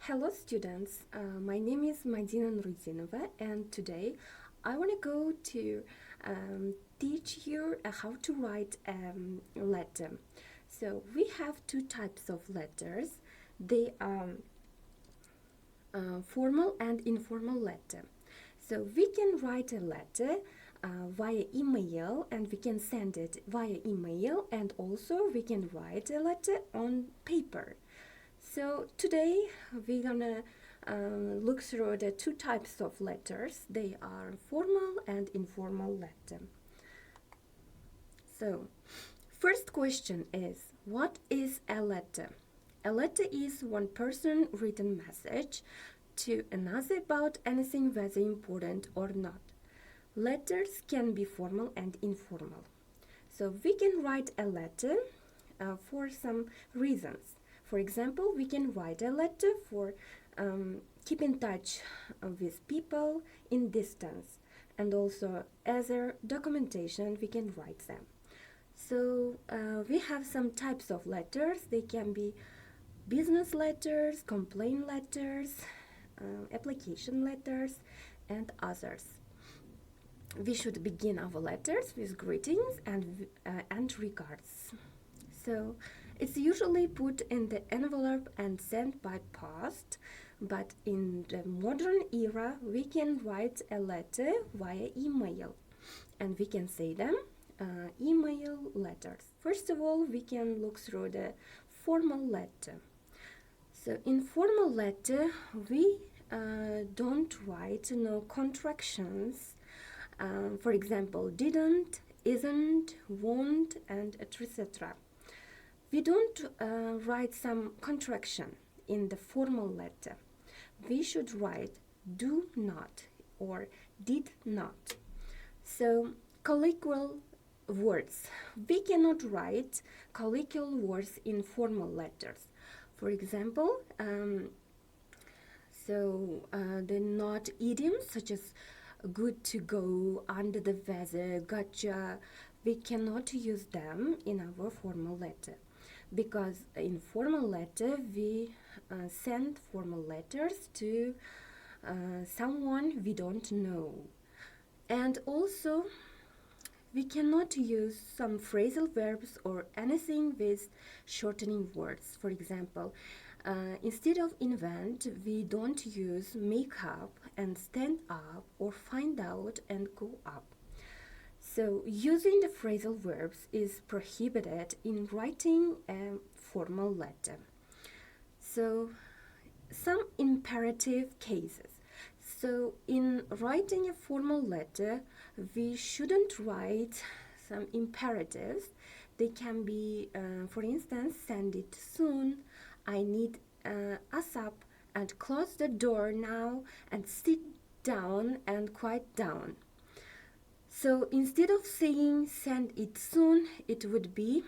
Hello students, my name is Madina Nuriddinova and today I want to go to teach you how to write a letter. So we have two types of letters. They are formal and informal letter. So we can write a letter via email and we can send it via email, and also we can write a letter on paper. So today we're gonna look through the two types of letters. They are formal and informal letter. So first question is, what is a letter? A letter is one person written message to another about anything, whether important or not. Letters can be formal and informal. So we can write a letter for some reasons. For example, we can write a letter for keep in touch with people in distance, and also other documentation we can write them. So we have some types of letters. They can be business letters, complaint letters, application letters, and others. We should begin our letters with greetings and regards. So it's usually put in the envelope and sent by post, but in the modern era we can write a letter via email, and we can say them email letters. First of all, we can look through the formal letter. So in formal letter we don't write no contractions. For example, didn't, isn't, won't, and etc. We don't write some contraction in the formal letter. We should write do not or did not. So colloquial words. We cannot write colloquial words in formal letters. For example, the not idioms such as good to go, under the weather, gotcha, we cannot use them in our formal letter, because in formal letter we send formal letters to someone we don't know. And also we cannot use some phrasal verbs or anything with shortening words. For example, instead of invent, we don't use make up and stand up, or find out and go up. So using the phrasal verbs is prohibited in writing a formal letter. So some imperative cases. So in writing a formal letter, we shouldn't write some imperatives. They can be, for instance, send it soon, I need us up, and close the door now, and sit down and quiet down. So instead of saying send it soon, it would be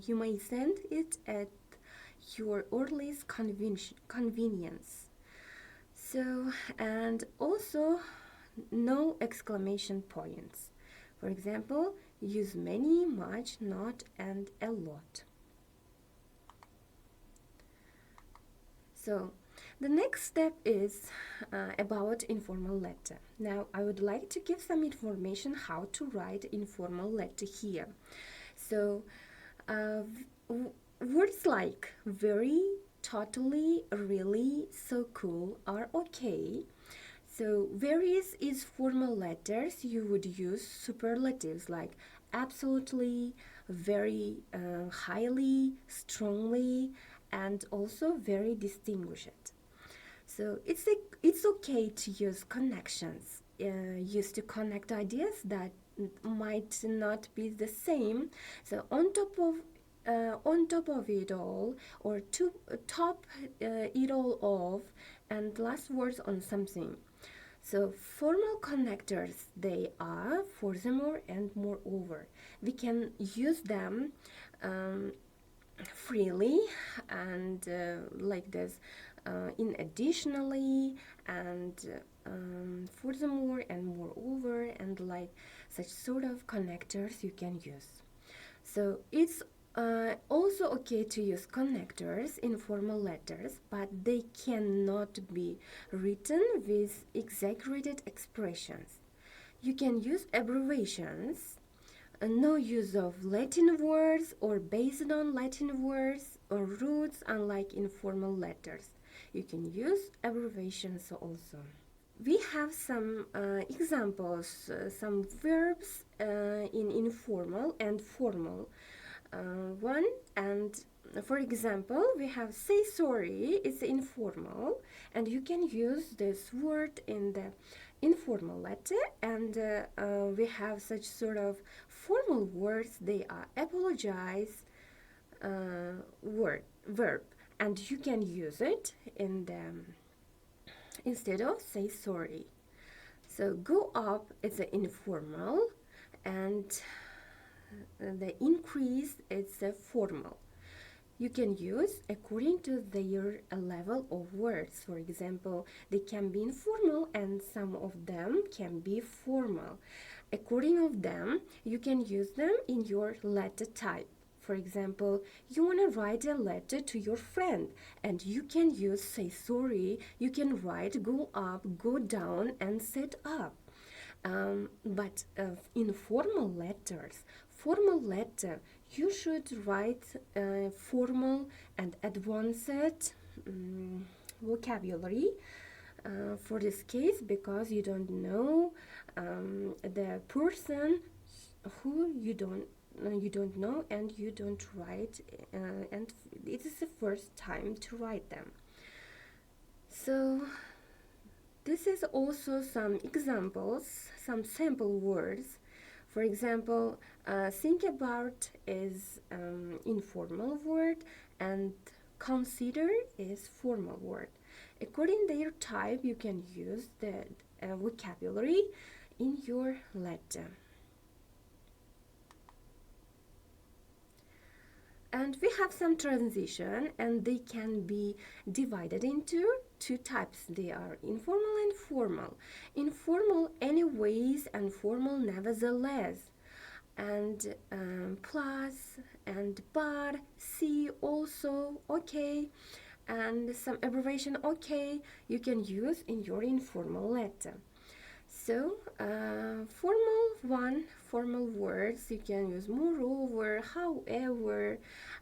you may send it at your earliest convenience. So, and also no exclamation points. For example, use many, much, not, and a lot. So the next step is about informal letter. Now I would like to give some information how to write informal letter here. So words like very, totally, really, so cool are okay. So various is formal letters. You would use superlatives like absolutely, very, highly, strongly, and also very distinguished. So it's okay to use connections, used to connect ideas that might not be the same. So on top of it all, or to top it all of, and last words on something. So formal connectors, they are furthermore and moreover. We can use them freely, and like this, in additionally, and furthermore and moreover, and like such sort of connectors you can use. So it's Also okay to use connectors in formal letters, but they cannot be written with exaggerated expressions. You can use abbreviations, no use of Latin words or based on Latin words or roots, unlike in formal letters. You can use abbreviations also. We have some examples, some verbs in informal and formal one. And for example, we have say sorry, it's informal, and you can use this word in the informal letter. And we have such sort of formal words, they are apologize verb, and you can use it in the instead of say sorry. So go up is the informal, and the increase is a formal. You can use according to their level of words. For example, they can be informal and some of them can be formal. According of them, you can use them in your letter type. For example, you want to write a letter to your friend and you can use say sorry. You can write go up, go down, and set up. But in formal letter, you should write formal and advanced vocabulary for this case, because you don't know the person who you don't know, and you don't write, and it is the first time to write them. So this is also some examples, some sample words. For example, think about is informal word, and consider is formal word. According to their type, you can use the vocabulary in your letter. And we have some transition, and they can be divided into two types. They are informal and formal. Informal anyways and formal nevertheless. And plus and but, see, also, okay, and some abbreviation okay you can use in your informal letter. So formal words you can use moreover, however,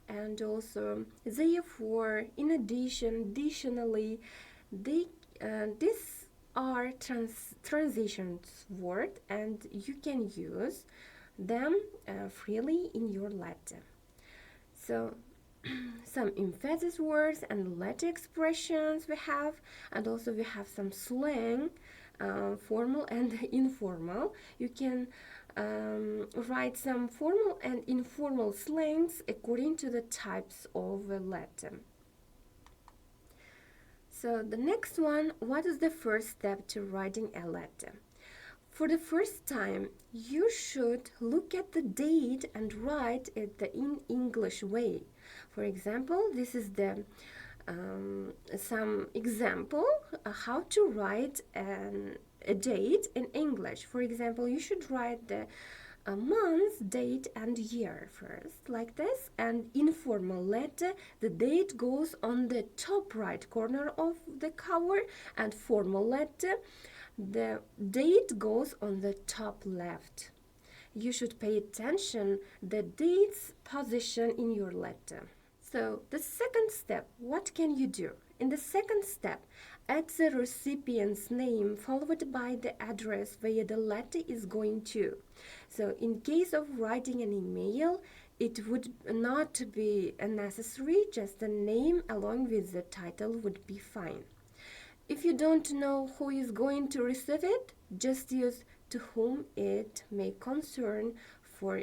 and also therefore, in addition, additionally. These are transitions word, and you can use them freely in your letter. So some emphasis words and letter expressions we have, and also we have some slang, formal and informal. You can write some formal and informal slangs according to the types of a letter. So the next one, what is the first step to writing a letter? For the first time, you should look at the date and write it in English way. For example, this is the some example how to write a date in English. For example, you should write the month, date, and year first, like this. And informal letter, the date goes on the top right corner of the cover, and formal letter, the date goes on the top left. You should pay attention the date's position in your letter. So the second step, what can you do? In the second step, add the recipient's name followed by the address where the letter is going to. So in case of writing an email, it would not be necessary, just the name along with the title would be fine. If you don't know who is going to receive it, just use to whom it may concern. For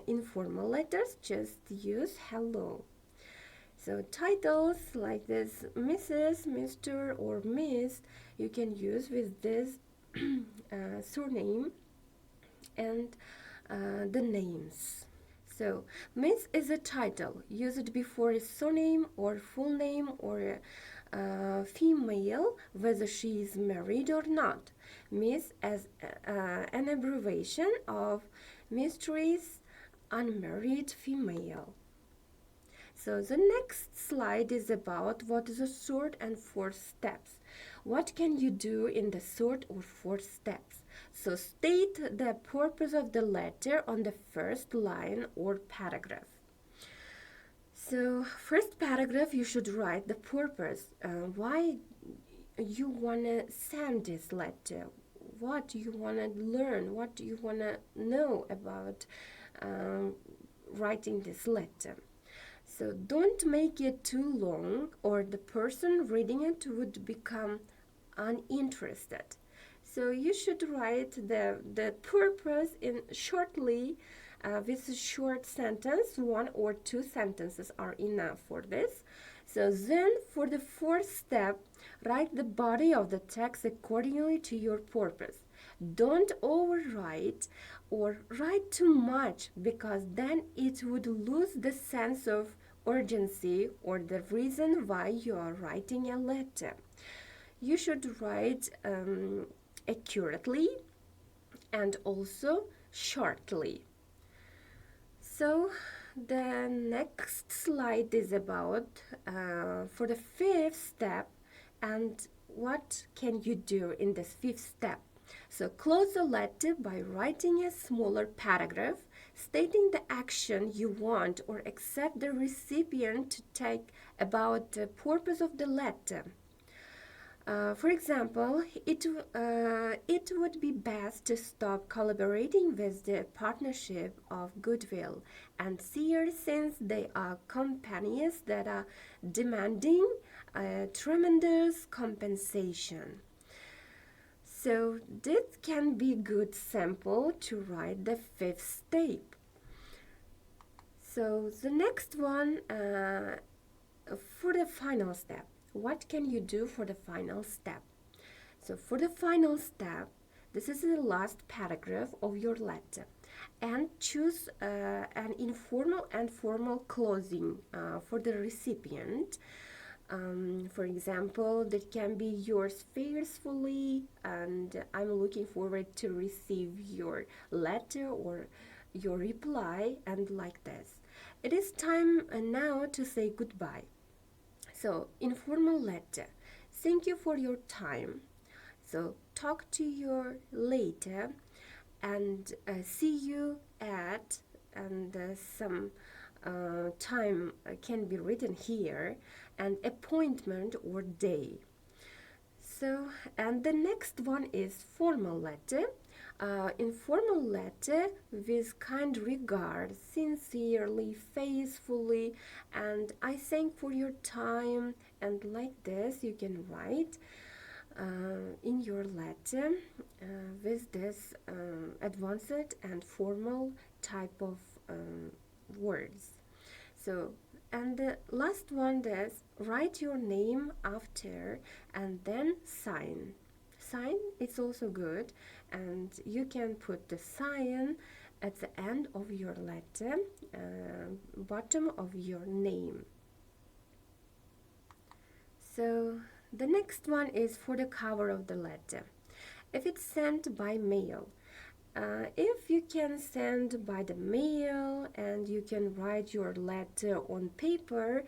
informal letters, just use hello. So titles like this, Mrs., Mr., or Miss, you can use with this surname and the names. So Miss is a title. Use it before a surname or full name, or a female, whether she is married or not. Miss as an abbreviation of Mistress, unmarried female. So the next slide is about what is the third and fourth steps. What can you do in the third or fourth steps? So state the purpose of the letter on the first line or paragraph. So first paragraph you should write the purpose. Why you want to send this letter, what you want to learn, what you want to know about writing this letter. So don't make it too long or the person reading it would become uninterested. So you should write the purpose in shortly with a short sentence. 1 or 2 sentences are enough for this. So then for the fourth step, write the body of the text accordingly to your purpose. Don't overwrite or write too much because then it would lose the sense of urgency or the reason why you are writing a letter. You should write accurately and also shortly. So the next slide is about for the fifth step and what can you do in this fifth step. So close the letter by writing a smaller paragraph stating the action you want or accept the recipient to take about the purpose of the letter. For example, it would be best to stop collaborating with the partnership of Goodwill and Sears since they are companies that are demanding tremendous compensation. So this can be good sample to write the fifth step. So the next one for the final step. What can you do for the final step? So for the final step, this is the last paragraph of your letter and choose an informal and formal closing for the recipient. For example, that can be yours faithfully and I'm looking forward to receive your letter or your reply and like this. It is time now to say goodbye. So, informal letter. Thank you for your time. So, talk to you later and see you at and some time can be written here and appointment or day. So, and the next one is formal letter. Informal letter with kind regard, sincerely, faithfully, and I thank for your time. And like this, you can write in your letter with this advanced and formal type of words. So, and the last one is write your name after and then sign. Sign it's also good, and you can put the sign at the end of your letter, bottom of your name. So the next one is for the cover of the letter. If it's sent by mail, if you can send by the mail and you can write your letter on paper,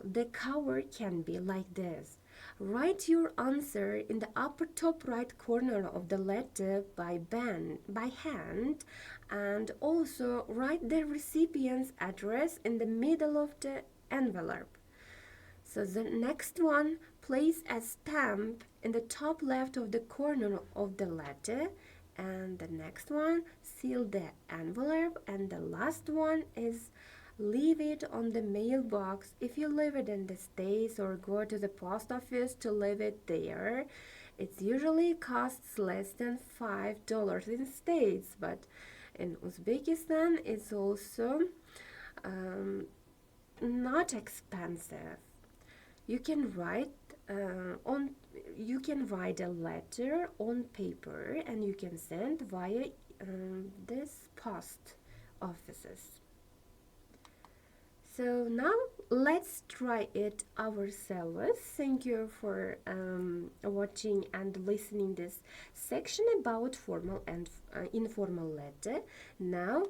the cover can be like this. Write your answer in the upper top right corner of the letter by hand, and also write the recipient's address in the middle of the envelope. So the next one, place a stamp in the top left of the corner of the letter, and the next one, seal the envelope, and the last one is leave it on the mailbox. If you leave it in the States or go to the post office to leave it there, it usually costs less than $5 in States, but in Uzbekistan it's also not expensive. You can write you can write a letter on paper and you can send via this post offices. So now let's try it ourselves. Thank you for watching and listening this section about formal and informal letter. Now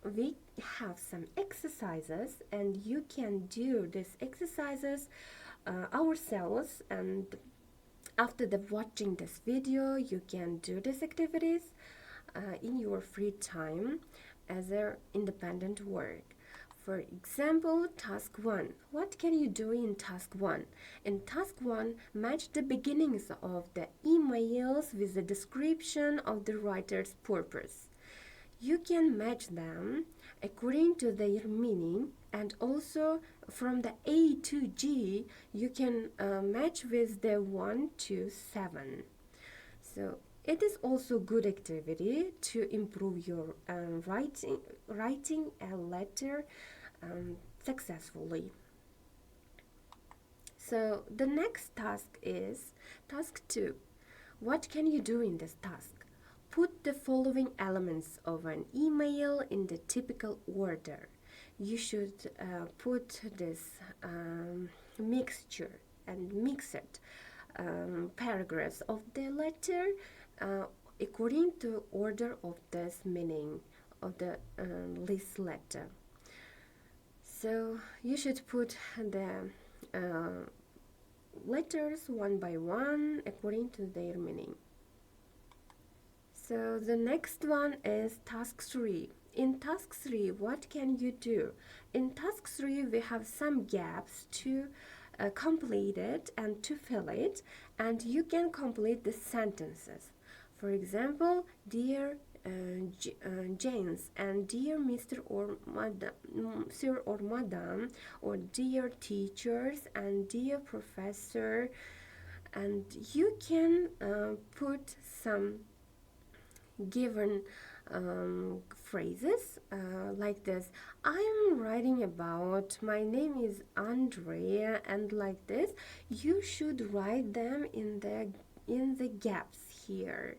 we have some exercises, and you can do these exercises ourselves, and after watching this video you can do these activities in your free time as an independent work. For example, task 1. What can you do in task 1? In task 1, match the beginnings of the emails with the description of the writer's purpose. You can match them according to their meaning, and also from the A to G you can match with the 1 to 7. So it is also good activity to improve your writing a letter successfully. So the next task is task 2. What can you do in this task? Put the following elements of an email in the typical order. You should put this mixture and mixed paragraphs of the letter according to order of this meaning of the list letter. So you should put the letters one by one according to their meaning. So the next one is task 3. In task 3, what can you do? In task 3, we have some gaps to complete it and to fill it, and you can complete the sentences. For example, dear James, and dear Mr. or Madam, Sir or Madam, or dear teachers, and dear professor, and you can put some given phrases like this. I am writing about, my name is Andrea, and like this. You should write them in the gaps here.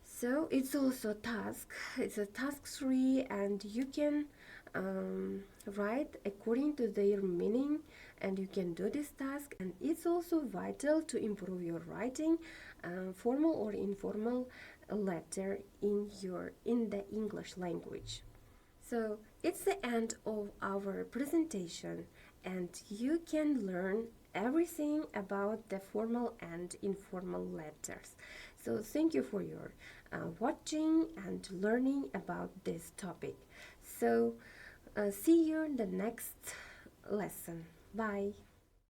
So it's also a task. It's a task 3, and you can write according to their meaning, and you can do this task. And it's also vital to improve your writing, formal or informal letter in the English language. So it's the end of our presentation, and you can learn everything about the formal and informal letters. So thank you for your watching and learning about this topic. So see you in the next lesson. Bye.